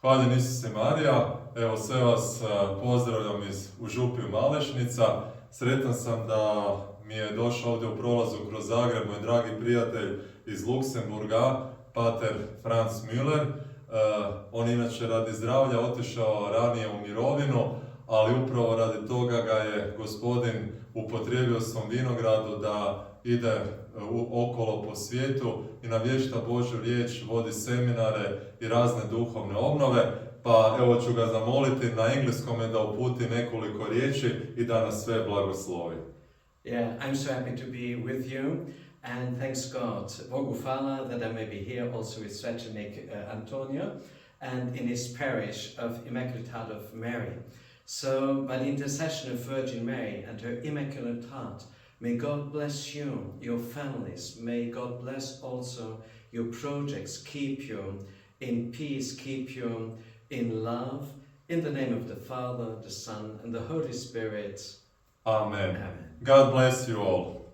Hvaljen Isuse Marija, evo sve vas pozdravljam u župi Malešnica. Sretan sam da mi je došao ovdje u prolazu kroz Zagreb moj dragi prijatelj iz Luxemburga, pater Franz Müller. On inače radi zdravlja otišao ranije u mirovinu, ali upravo radi toga ga je Gospodin upotrijebio svom vinogradu da ide okolo po svijetu i navješta Božju riječ, vodi seminare i razne duhovne obnove. Pa evo ću ga zamoliti na engleskome da uputi nekoliko riječi i da nas sve blagoslovi. Yeah, I'm so happy to be with you, and thanks God, Bogu hvala that I may be here also with Svratio Antonio and in his parish of Immaculate Heart of Mary. So, by the intercession of Virgin Mary and her Immaculate Heart, may God bless you, your families. May God bless also your projects. Keep you in peace, keep you in love. In the name of the Father, the Son, and the Holy Spirit. Amen. Amen. God bless you all.